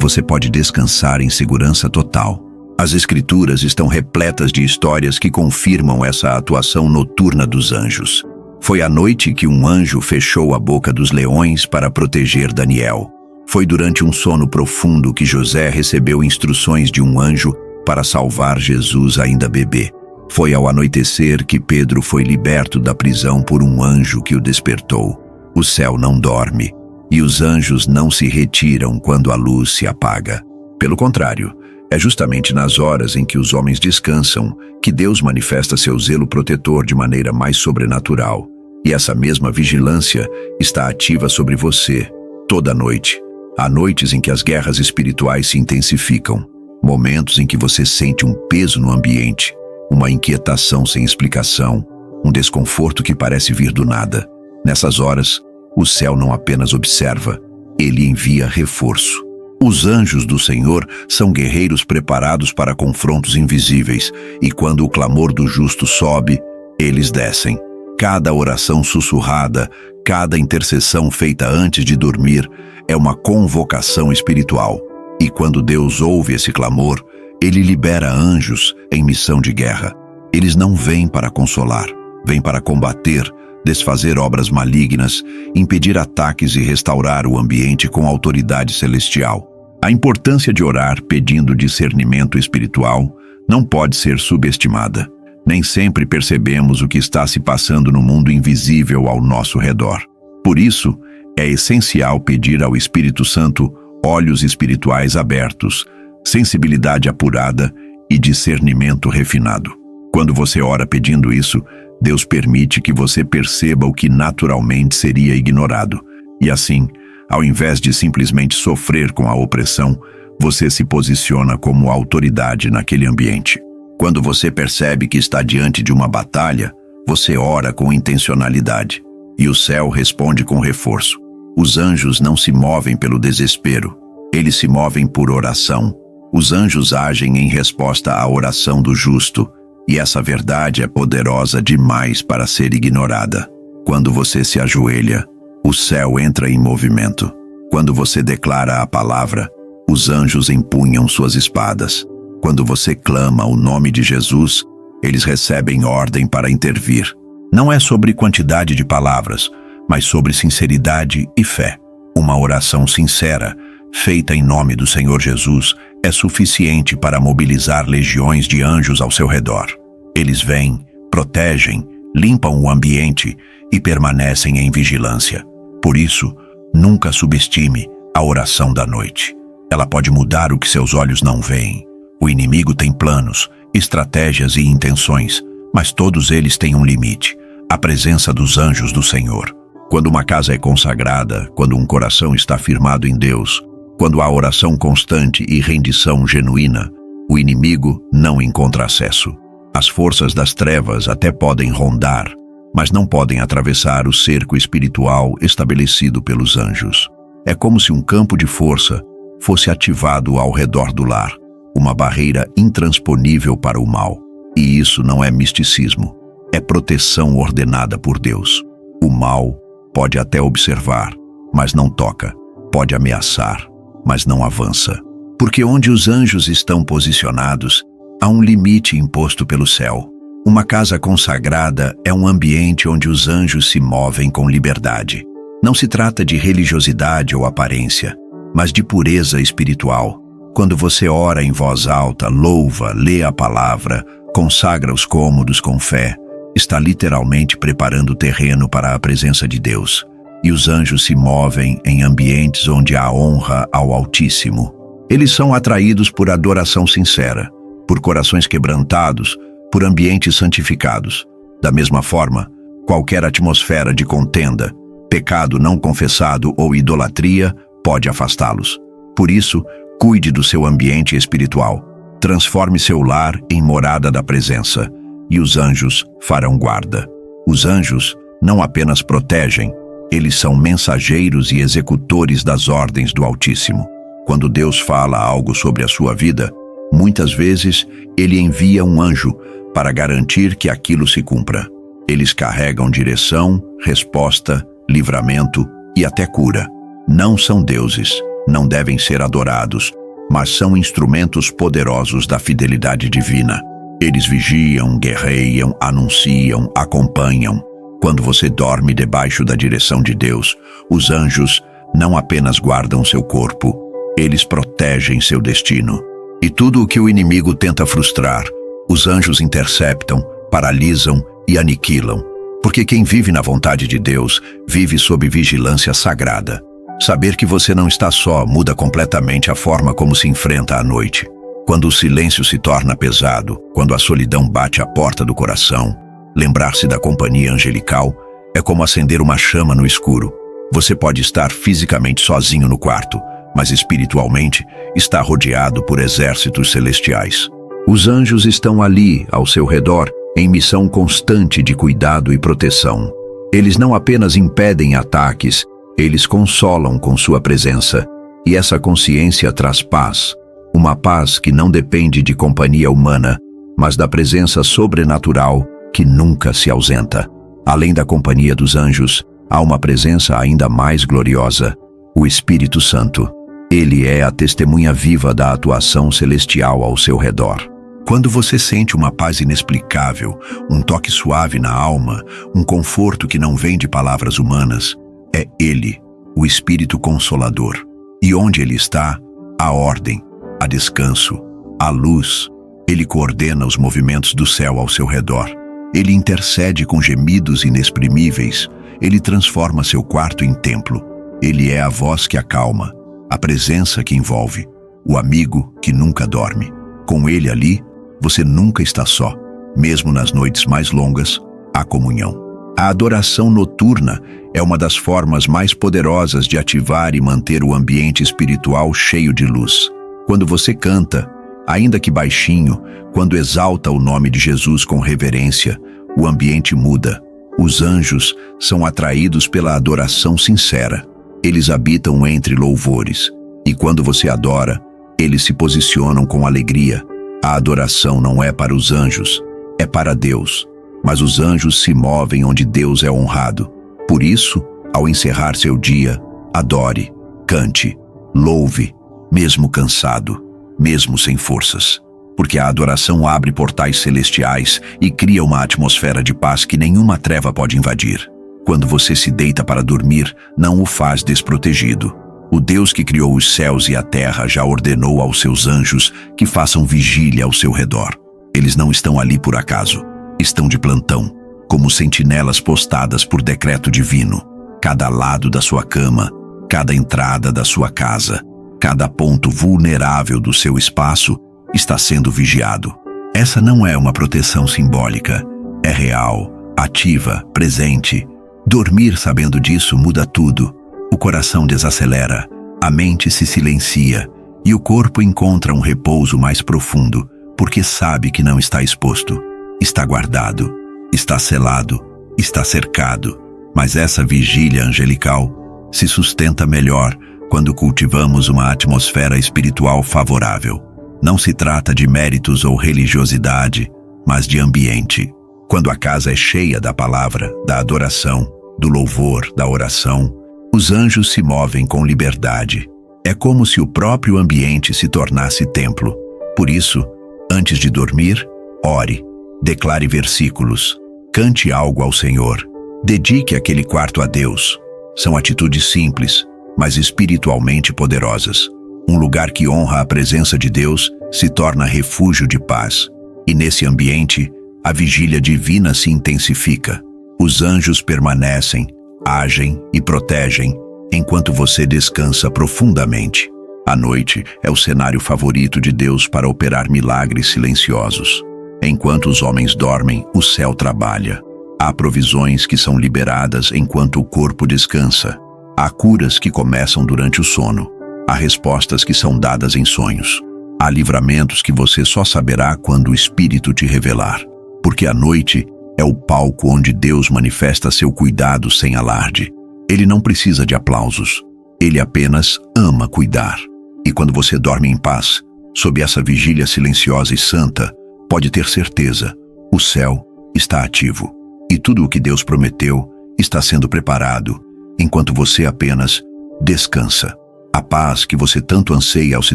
você pode descansar em segurança total. As Escrituras estão repletas de histórias que confirmam essa atuação noturna dos anjos. Foi à noite que um anjo fechou a boca dos leões para proteger Daniel. Foi durante um sono profundo que José recebeu instruções de um anjo para salvar Jesus ainda bebê. Foi ao anoitecer que Pedro foi liberto da prisão por um anjo que o despertou. O céu não dorme, e os anjos não se retiram quando a luz se apaga. Pelo contrário, é justamente nas horas em que os homens descansam que Deus manifesta seu zelo protetor de maneira mais sobrenatural. E essa mesma vigilância está ativa sobre você toda noite. Há noites em que as guerras espirituais se intensificam, momentos em que você sente um peso no ambiente, uma inquietação sem explicação, um desconforto que parece vir do nada. Nessas horas, o céu não apenas observa, ele envia reforço. Os anjos do Senhor são guerreiros preparados para confrontos invisíveis, e quando o clamor do justo sobe, eles descem. Cada oração sussurrada, cada intercessão feita antes de dormir é uma convocação espiritual. E quando Deus ouve esse clamor, ele libera anjos em missão de guerra. Eles não vêm para consolar, vêm para combater, desfazer obras malignas, impedir ataques e restaurar o ambiente com autoridade celestial. A importância de orar pedindo discernimento espiritual não pode ser subestimada. Nem sempre percebemos o que está se passando no mundo invisível ao nosso redor. Por isso, é essencial pedir ao Espírito Santo olhos espirituais abertos, sensibilidade apurada e discernimento refinado. Quando você ora pedindo isso, Deus permite que você perceba o que naturalmente seria ignorado. E assim, ao invés de simplesmente sofrer com a opressão, você se posiciona como autoridade naquele ambiente. Quando você percebe que está diante de uma batalha, você ora com intencionalidade, e o céu responde com reforço. Os anjos não se movem pelo desespero, eles se movem por oração. Os anjos agem em resposta à oração do justo, e essa verdade é poderosa demais para ser ignorada. Quando você se ajoelha, o céu entra em movimento. Quando você declara a palavra, os anjos empunham suas espadas. Quando você clama o nome de Jesus, eles recebem ordem para intervir. Não é sobre quantidade de palavras, mas sobre sinceridade e fé. Uma oração sincera, feita em nome do Senhor Jesus, é suficiente para mobilizar legiões de anjos ao seu redor. Eles vêm, protegem, limpam o ambiente e permanecem em vigilância. Por isso, nunca subestime a oração da noite. Ela pode mudar o que seus olhos não veem. O inimigo tem planos, estratégias e intenções, mas todos eles têm um limite: a presença dos anjos do Senhor. Quando uma casa é consagrada, quando um coração está firmado em Deus, quando há oração constante e rendição genuína, o inimigo não encontra acesso. As forças das trevas até podem rondar, mas não podem atravessar o cerco espiritual estabelecido pelos anjos. É como se um campo de força fosse ativado ao redor do lar, uma barreira intransponível para o mal. E isso não é misticismo, é proteção ordenada por Deus. O mal pode até observar, mas não toca. Pode ameaçar, mas não avança. Porque onde os anjos estão posicionados, há um limite imposto pelo céu. Uma casa consagrada é um ambiente onde os anjos se movem com liberdade. Não se trata de religiosidade ou aparência, mas de pureza espiritual. Quando você ora em voz alta, louva, lê a palavra, consagra os cômodos com fé, está literalmente preparando o terreno para a presença de Deus. E os anjos se movem em ambientes onde há honra ao Altíssimo. Eles são atraídos por adoração sincera, por corações quebrantados, por ambientes santificados. Da mesma forma, qualquer atmosfera de contenda, pecado não confessado ou idolatria pode afastá-los. Por isso, cuide do seu ambiente espiritual. Transforme seu lar em morada da presença, e os anjos farão guarda. Os anjos não apenas protegem, eles são mensageiros e executores das ordens do Altíssimo. Quando Deus fala algo sobre a sua vida, muitas vezes ele envia um anjo para garantir que aquilo se cumpra. Eles carregam direção, resposta, livramento e até cura. Não são deuses, não devem ser adorados, mas são instrumentos poderosos da fidelidade divina. Eles vigiam, guerreiam, anunciam, acompanham. Quando você dorme debaixo da direção de Deus, os anjos não apenas guardam seu corpo, eles protegem seu destino. E tudo o que o inimigo tenta frustrar, os anjos interceptam, paralisam e aniquilam. Porque quem vive na vontade de Deus, vive sob vigilância sagrada. Saber que você não está só muda completamente a forma como se enfrenta a noite. Quando o silêncio se torna pesado, quando a solidão bate à porta do coração, lembrar-se da companhia angelical é como acender uma chama no escuro. Você pode estar fisicamente sozinho no quarto, mas espiritualmente está rodeado por exércitos celestiais. Os anjos estão ali, ao seu redor, em missão constante de cuidado e proteção. Eles não apenas impedem ataques, eles consolam com sua presença. E essa consciência traz paz. Uma paz que não depende de companhia humana, mas da presença sobrenatural que nunca se ausenta. Além da companhia dos anjos, há uma presença ainda mais gloriosa, o Espírito Santo. Ele é a testemunha viva da atuação celestial ao seu redor. Quando você sente uma paz inexplicável, um toque suave na alma, um conforto que não vem de palavras humanas, é Ele, o Espírito Consolador. E onde Ele está, há ordem, há descanso, há luz. Ele coordena os movimentos do céu ao seu redor. Ele intercede com gemidos inexprimíveis. Ele transforma seu quarto em templo. Ele é a voz que acalma, a presença que envolve, o amigo que nunca dorme. Com Ele ali, você nunca está só. Mesmo nas noites mais longas, há comunhão. A adoração noturna é uma das formas mais poderosas de ativar e manter o ambiente espiritual cheio de luz. Quando você canta, ainda que baixinho, quando exalta o nome de Jesus com reverência, o ambiente muda. Os anjos são atraídos pela adoração sincera. Eles habitam entre louvores. E quando você adora, eles se posicionam com alegria. A adoração não é para os anjos, é para Deus. Mas os anjos se movem onde Deus é honrado. Por isso, ao encerrar seu dia, adore, cante, louve, mesmo cansado, mesmo sem forças. Porque a adoração abre portais celestiais e cria uma atmosfera de paz que nenhuma treva pode invadir. Quando você se deita para dormir, não o faz desprotegido. O Deus que criou os céus e a terra já ordenou aos seus anjos que façam vigília ao seu redor. Eles não estão ali por acaso. Estão de plantão, como sentinelas postadas por decreto divino. Cada lado da sua cama, cada entrada da sua casa, cada ponto vulnerável do seu espaço está sendo vigiado. Essa não é uma proteção simbólica. É real, ativa, presente. Dormir sabendo disso muda tudo. O coração desacelera, a mente se silencia e o corpo encontra um repouso mais profundo, porque sabe que não está exposto. Está guardado, está selado, está cercado. Mas essa vigília angelical se sustenta melhor quando cultivamos uma atmosfera espiritual favorável. Não se trata de méritos ou religiosidade, mas de ambiente. Quando a casa é cheia da palavra, da adoração, do louvor, da oração, os anjos se movem com liberdade. É como se o próprio ambiente se tornasse templo. Por isso, antes de dormir, ore, declare versículos, cante algo ao Senhor, dedique aquele quarto a Deus. São atitudes simples, mas espiritualmente poderosas. Um lugar que honra a presença de Deus se torna refúgio de paz. E nesse ambiente, a vigília divina se intensifica. Os anjos permanecem, agem e protegem, enquanto você descansa profundamente. A noite é o cenário favorito de Deus para operar milagres silenciosos. Enquanto os homens dormem, o céu trabalha. Há provisões que são liberadas enquanto o corpo descansa. Há curas que começam durante o sono. Há respostas que são dadas em sonhos. Há livramentos que você só saberá quando o Espírito te revelar. Porque a noite é o palco onde Deus manifesta seu cuidado sem alarde. Ele não precisa de aplausos. Ele apenas ama cuidar. E quando você dorme em paz, sob essa vigília silenciosa e santa, pode ter certeza, o céu está ativo. E tudo o que Deus prometeu está sendo preparado, enquanto você apenas descansa. A paz que você tanto anseia ao se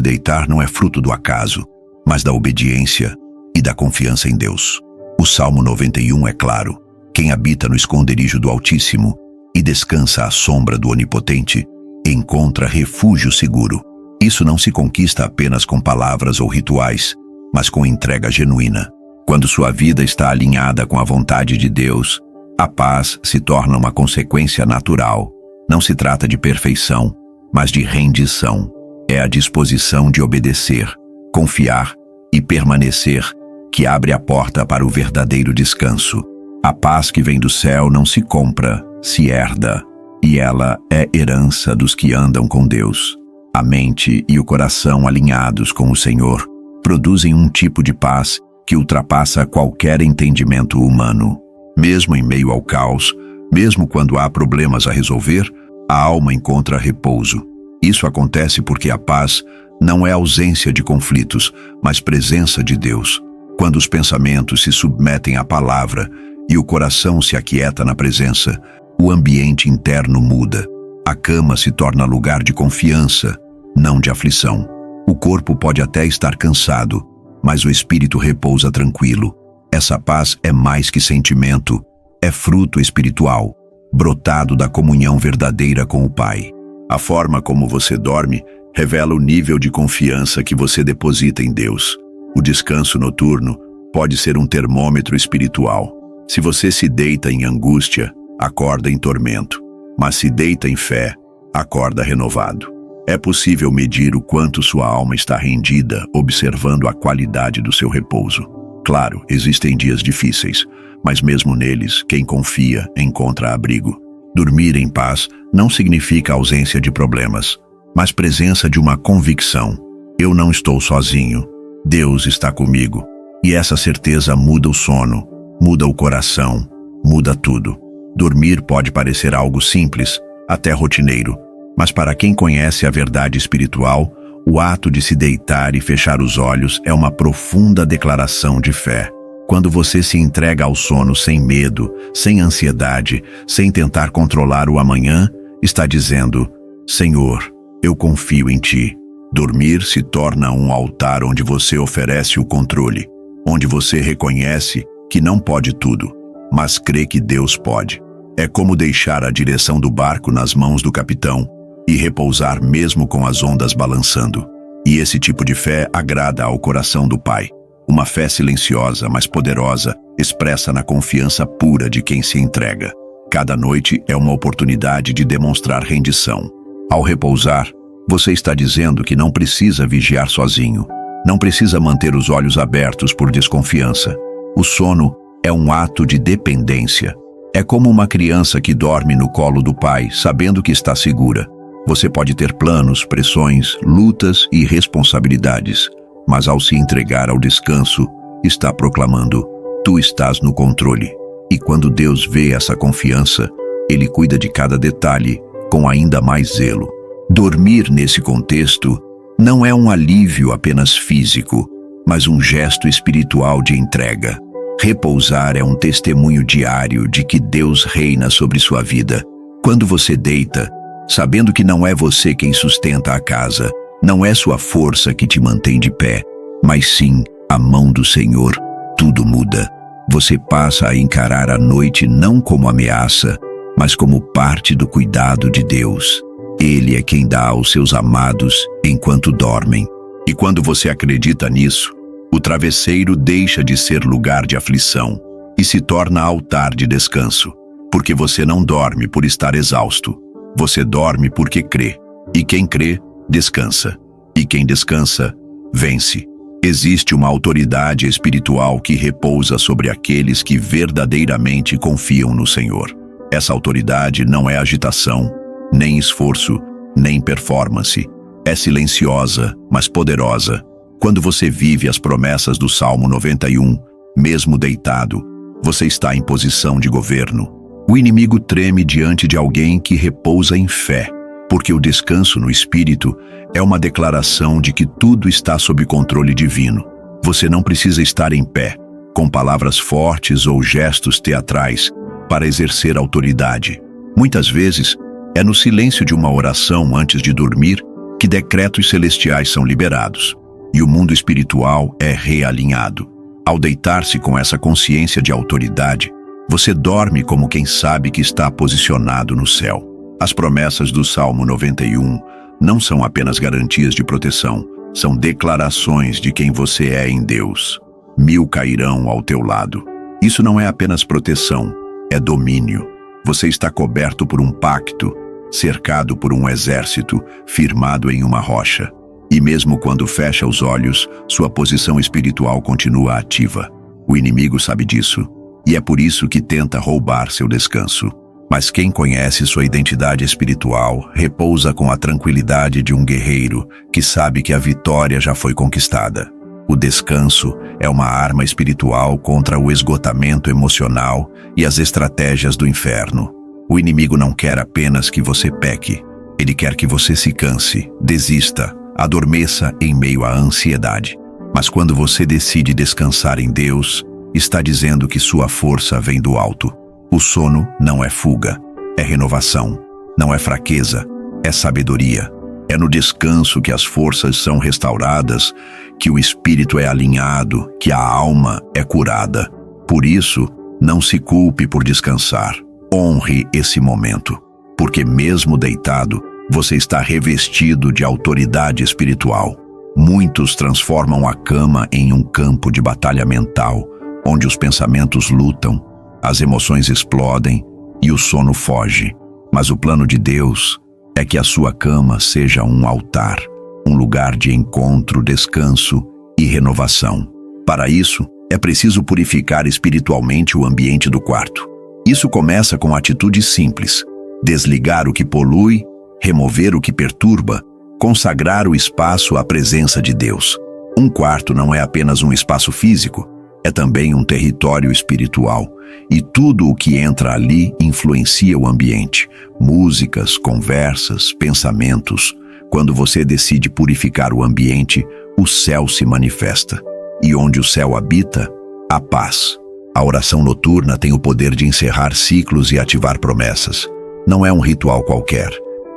deitar não é fruto do acaso, mas da obediência e da confiança em Deus. O Salmo 91 é claro: quem habita no esconderijo do Altíssimo e descansa à sombra do Onipotente, encontra refúgio seguro. Isso não se conquista apenas com palavras ou rituais, mas com entrega genuína. Quando sua vida está alinhada com a vontade de Deus, a paz se torna uma consequência natural. Não se trata de perfeição, mas de rendição. É a disposição de obedecer, confiar e permanecer que abre a porta para o verdadeiro descanso. A paz que vem do céu não se compra, se herda, e ela é herança dos que andam com Deus. A mente e o coração alinhados com o Senhor produzem um tipo de paz que ultrapassa qualquer entendimento humano. Mesmo em meio ao caos, mesmo quando há problemas a resolver, a alma encontra repouso. Isso acontece porque a paz não é ausência de conflitos, mas presença de Deus. Quando os pensamentos se submetem à palavra e o coração se aquieta na presença, o ambiente interno muda. A cama se torna lugar de confiança, não de aflição. O corpo pode até estar cansado, mas o espírito repousa tranquilo. Essa paz é mais que sentimento, é fruto espiritual, brotado da comunhão verdadeira com o Pai. A forma como você dorme revela o nível de confiança que você deposita em Deus. O descanso noturno pode ser um termômetro espiritual. Se você se deita em angústia, acorda em tormento. Mas se deita em fé, acorda renovado. É possível medir o quanto sua alma está rendida observando a qualidade do seu repouso. Claro, existem dias difíceis, mas mesmo neles, quem confia encontra abrigo. Dormir em paz não significa ausência de problemas, mas presença de uma convicção. Eu não estou sozinho. Deus está comigo. E essa certeza muda o sono, muda o coração, muda tudo. Dormir pode parecer algo simples, até rotineiro, mas para quem conhece a verdade espiritual, o ato de se deitar e fechar os olhos é uma profunda declaração de fé. Quando você se entrega ao sono sem medo, sem ansiedade, sem tentar controlar o amanhã, está dizendo: Senhor, eu confio em Ti. Dormir se torna um altar onde você oferece o controle, onde você reconhece que não pode tudo, mas crê que Deus pode. É como deixar a direção do barco nas mãos do capitão e repousar mesmo com as ondas balançando. E esse tipo de fé agrada ao coração do Pai. Uma fé silenciosa, mas poderosa, expressa na confiança pura de quem se entrega. Cada noite é uma oportunidade de demonstrar rendição. Ao repousar, você está dizendo que não precisa vigiar sozinho. Não precisa manter os olhos abertos por desconfiança. O sono é um ato de dependência. É como uma criança que dorme no colo do pai, sabendo que está segura. Você pode ter planos, pressões, lutas e responsabilidades, mas ao se entregar ao descanso, está proclamando: Tu estás no controle. E quando Deus vê essa confiança, Ele cuida de cada detalhe com ainda mais zelo. Dormir nesse contexto não é um alívio apenas físico, mas um gesto espiritual de entrega. Repousar é um testemunho diário de que Deus reina sobre sua vida. Quando você deita, sabendo que não é você quem sustenta a casa, não é sua força que te mantém de pé, mas sim a mão do Senhor, tudo muda. Você passa a encarar a noite não como ameaça, mas como parte do cuidado de Deus. Ele é quem dá aos seus amados enquanto dormem. E quando você acredita nisso, o travesseiro deixa de ser lugar de aflição e se torna altar de descanso, porque você não dorme por estar exausto. Você dorme porque crê. E quem crê, descansa. E quem descansa, vence. Existe uma autoridade espiritual que repousa sobre aqueles que verdadeiramente confiam no Senhor. Essa autoridade não é agitação, nem esforço, nem performance. É silenciosa, mas poderosa. Quando você vive as promessas do Salmo 91, mesmo deitado, você está em posição de governo. O inimigo treme diante de alguém que repousa em fé, porque o descanso no Espírito é uma declaração de que tudo está sob controle divino. Você não precisa estar em pé, com palavras fortes ou gestos teatrais, para exercer autoridade. Muitas vezes, é no silêncio de uma oração antes de dormir que decretos celestiais são liberados, e o mundo espiritual é realinhado. Ao deitar-se com essa consciência de autoridade, você dorme como quem sabe que está posicionado no céu. As promessas do Salmo 91 não são apenas garantias de proteção, são declarações de quem você é em Deus. 1000 cairão ao teu lado. Isso não é apenas proteção, é domínio. Você está coberto por um pacto, cercado por um exército, firmado em uma rocha. E mesmo quando fecha os olhos, sua posição espiritual continua ativa. O inimigo sabe disso, e é por isso que tenta roubar seu descanso. Mas quem conhece sua identidade espiritual repousa com a tranquilidade de um guerreiro que sabe que a vitória já foi conquistada. O descanso é uma arma espiritual contra o esgotamento emocional e as estratégias do inferno. O inimigo não quer apenas que você peque. Ele quer que você se canse, desista, adormeça em meio à ansiedade. Mas quando você decide descansar em Deus, está dizendo que sua força vem do alto. O sono não é fuga, é renovação. Não é fraqueza, é sabedoria. É no descanso que as forças são restauradas, que o espírito é alinhado, que a alma é curada. Por isso, não se culpe por descansar. Honre esse momento, porque mesmo deitado, você está revestido de autoridade espiritual. Muitos transformam a cama em um campo de batalha mental, onde os pensamentos lutam, as emoções explodem e o sono foge. Mas o plano de Deus é que a sua cama seja um altar, um lugar de encontro, descanso e renovação. Para isso, é preciso purificar espiritualmente o ambiente do quarto. Isso começa com atitudes simples: desligar o que polui, remover o que perturba, consagrar o espaço à presença de Deus. Um quarto não é apenas um espaço físico, é também um território espiritual, e tudo o que entra ali influencia o ambiente. Músicas, conversas, pensamentos. Quando você decide purificar o ambiente, o céu se manifesta. E onde o céu habita, há paz. A oração noturna tem o poder de encerrar ciclos e ativar promessas. Não é um ritual qualquer,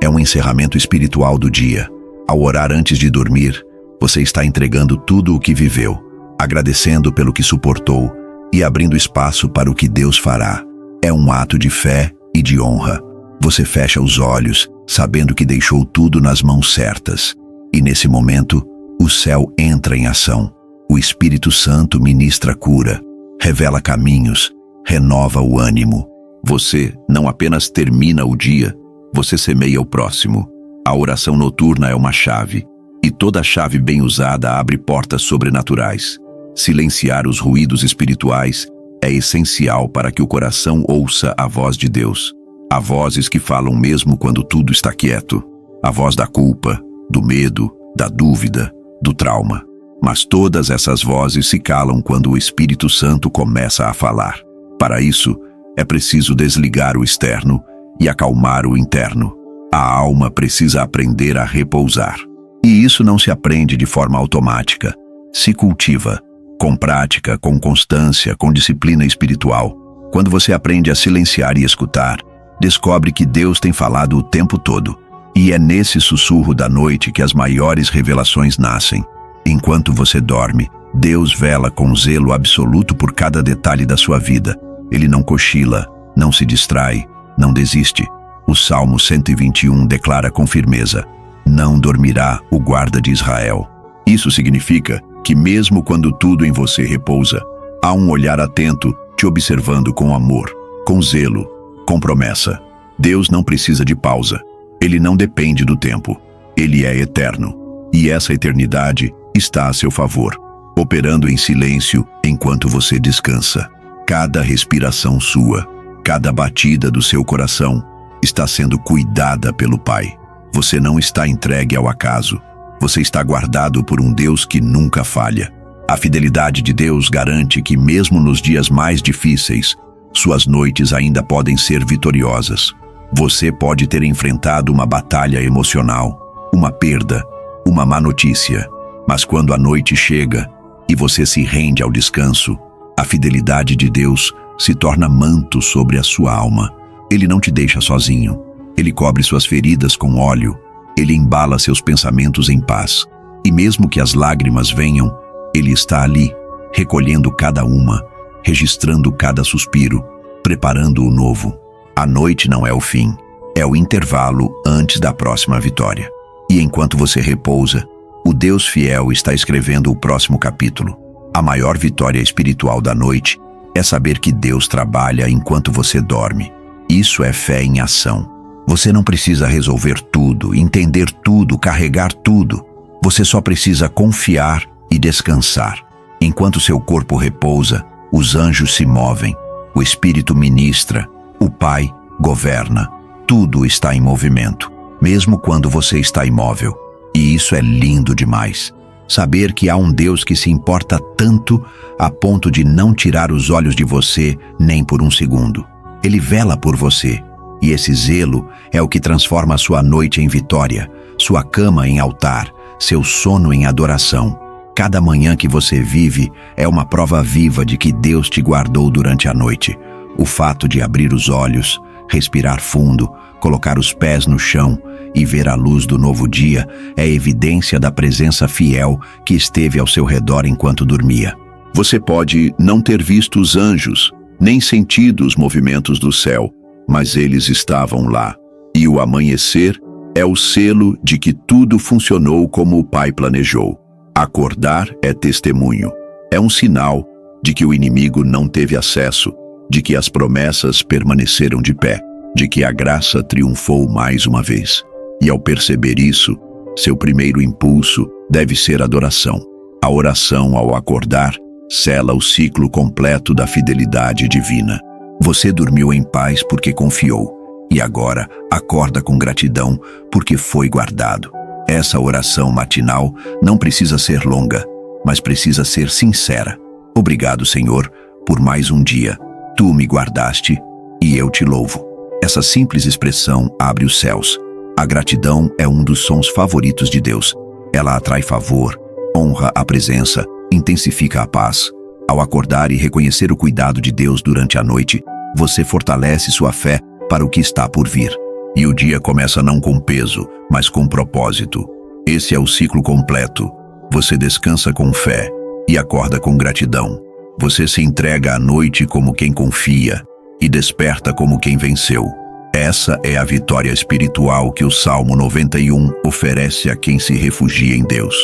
é um encerramento espiritual do dia. Ao orar antes de dormir, você está entregando tudo o que viveu, agradecendo pelo que suportou e abrindo espaço para o que Deus fará. É um ato de fé e de honra. Você fecha os olhos, sabendo que deixou tudo nas mãos certas. E nesse momento, o céu entra em ação. O Espírito Santo ministra cura, revela caminhos, renova o ânimo. Você não apenas termina o dia, você semeia o próximo. A oração noturna é uma chave, e toda chave bem usada abre portas sobrenaturais. Silenciar os ruídos espirituais é essencial para que o coração ouça a voz de Deus. Há vozes que falam mesmo quando tudo está quieto. A voz da culpa, do medo, da dúvida, do trauma. Mas todas essas vozes se calam quando o Espírito Santo começa a falar. Para isso, é preciso desligar o externo e acalmar o interno. A alma precisa aprender a repousar. E isso não se aprende de forma automática. Se cultiva Com prática, com constância, com disciplina espiritual, quando você aprende a silenciar e escutar, descobre que Deus tem falado o tempo todo. E é nesse sussurro da noite que as maiores revelações nascem. Enquanto você dorme, Deus vela com zelo absoluto por cada detalhe da sua vida. Ele não cochila, não se distrai, não desiste. O Salmo 121 declara com firmeza: não dormirá o guarda de Israel. Isso significa que mesmo quando tudo em você repousa, há um olhar atento te observando com amor, com zelo, com promessa. Deus não precisa de pausa. Ele não depende do tempo. Ele é eterno. E essa eternidade está a seu favor, operando em silêncio enquanto você descansa. Cada respiração sua, cada batida do seu coração está sendo cuidada pelo Pai. Você não está entregue ao acaso. Você está guardado por um Deus que nunca falha. A fidelidade de Deus garante que mesmo nos dias mais difíceis, suas noites ainda podem ser vitoriosas. Você pode ter enfrentado uma batalha emocional, uma perda, uma má notícia, mas quando a noite chega e você se rende ao descanso, a fidelidade de Deus se torna manto sobre a sua alma. Ele não te deixa sozinho. Ele cobre suas feridas com óleo. Ele embala seus pensamentos em paz. E mesmo que as lágrimas venham, Ele está ali, recolhendo cada uma, registrando cada suspiro, preparando o novo. A noite não é o fim, é o intervalo antes da próxima vitória. E enquanto você repousa, o Deus fiel está escrevendo o próximo capítulo. A maior vitória espiritual da noite é saber que Deus trabalha enquanto você dorme. Isso é fé em ação. Você não precisa resolver tudo, entender tudo, carregar tudo. Você só precisa confiar e descansar. Enquanto seu corpo repousa, os anjos se movem, o Espírito ministra, o Pai governa. Tudo está em movimento, mesmo quando você está imóvel. E isso é lindo demais. Saber que há um Deus que se importa tanto a ponto de não tirar os olhos de você nem por um segundo. Ele vela por você. E esse zelo é o que transforma sua noite em vitória, sua cama em altar, seu sono em adoração. Cada manhã que você vive é uma prova viva de que Deus te guardou durante a noite. O fato de abrir os olhos, respirar fundo, colocar os pés no chão e ver a luz do novo dia é evidência da presença fiel que esteve ao seu redor enquanto dormia. Você pode não ter visto os anjos, nem sentido os movimentos do céu, mas eles estavam lá. E o amanhecer é o selo de que tudo funcionou como o Pai planejou. Acordar é testemunho. É um sinal de que o inimigo não teve acesso, de que as promessas permaneceram de pé, de que a graça triunfou mais uma vez. E ao perceber isso, seu primeiro impulso deve ser adoração. A oração ao acordar sela o ciclo completo da fidelidade divina. Você dormiu em paz porque confiou, e agora acorda com gratidão porque foi guardado. Essa oração matinal não precisa ser longa, mas precisa ser sincera. Obrigado, Senhor, por mais um dia. Tu me guardaste e eu te louvo. Essa simples expressão abre os céus. A gratidão é um dos sons favoritos de Deus. Ela atrai favor, honra a presença, intensifica a paz. Ao acordar e reconhecer o cuidado de Deus durante a noite, você fortalece sua fé para o que está por vir. E o dia começa não com peso, mas com propósito. Esse é o ciclo completo. Você descansa com fé e acorda com gratidão. Você se entrega à noite como quem confia e desperta como quem venceu. Essa é a vitória espiritual que o Salmo 91 oferece a quem se refugia em Deus.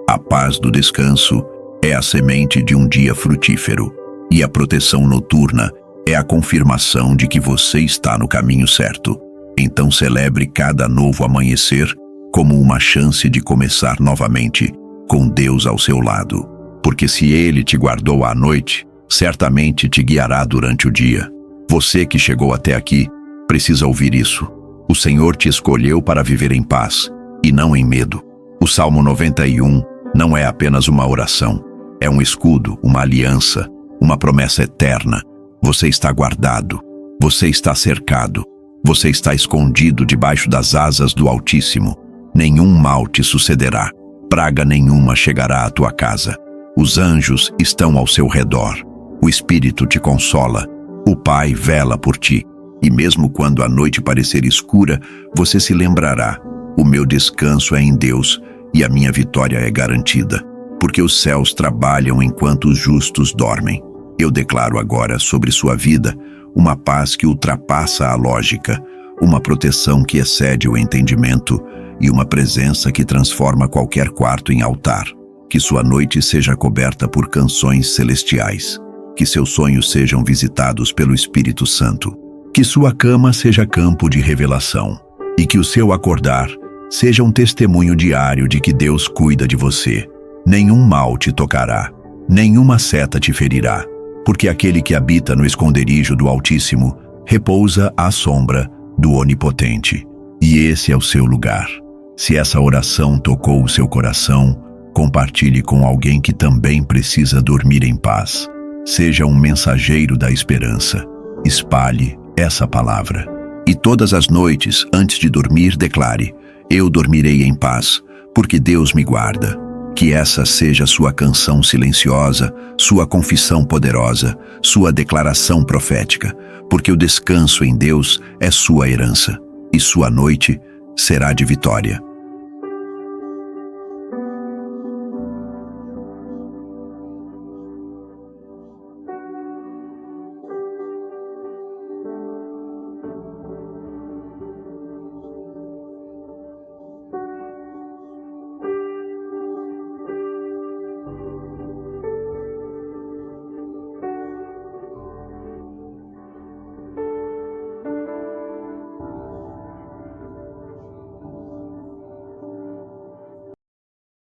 A paz do descanso é a semente de um dia frutífero, e a proteção noturna é a confirmação de que você está no caminho certo. Então celebre cada novo amanhecer como uma chance de começar novamente, com Deus ao seu lado. Porque se Ele te guardou à noite, certamente te guiará durante o dia. Você que chegou até aqui precisa ouvir isso. O Senhor te escolheu para viver em paz e não em medo. O Salmo 91 não é apenas uma oração. É um escudo, uma aliança, uma promessa eterna. Você está guardado. Você está cercado. Você está escondido debaixo das asas do Altíssimo. Nenhum mal te sucederá. Praga nenhuma chegará à tua casa. Os anjos estão ao seu redor. O Espírito te consola. O Pai vela por ti. E mesmo quando a noite parecer escura, você se lembrará: o meu descanso é em Deus e a minha vitória é garantida, porque os céus trabalham enquanto os justos dormem. Eu declaro agora sobre sua vida uma paz que ultrapassa a lógica, uma proteção que excede o entendimento e uma presença que transforma qualquer quarto em altar. Que sua noite seja coberta por canções celestiais. Que seus sonhos sejam visitados pelo Espírito Santo. Que sua cama seja campo de revelação. E que o seu acordar seja um testemunho diário de que Deus cuida de você. Nenhum mal te tocará, nenhuma seta te ferirá, porque aquele que habita no esconderijo do Altíssimo repousa à sombra do Onipotente. E esse é o seu lugar. Se essa oração tocou o seu coração, compartilhe com alguém que também precisa dormir em paz. Seja um mensageiro da esperança. Espalhe essa palavra. E todas as noites, antes de dormir, declare: eu dormirei em paz, porque Deus me guarda. Que essa seja sua canção silenciosa, sua confissão poderosa, sua declaração profética, porque o descanso em Deus é sua herança, e sua noite será de vitória.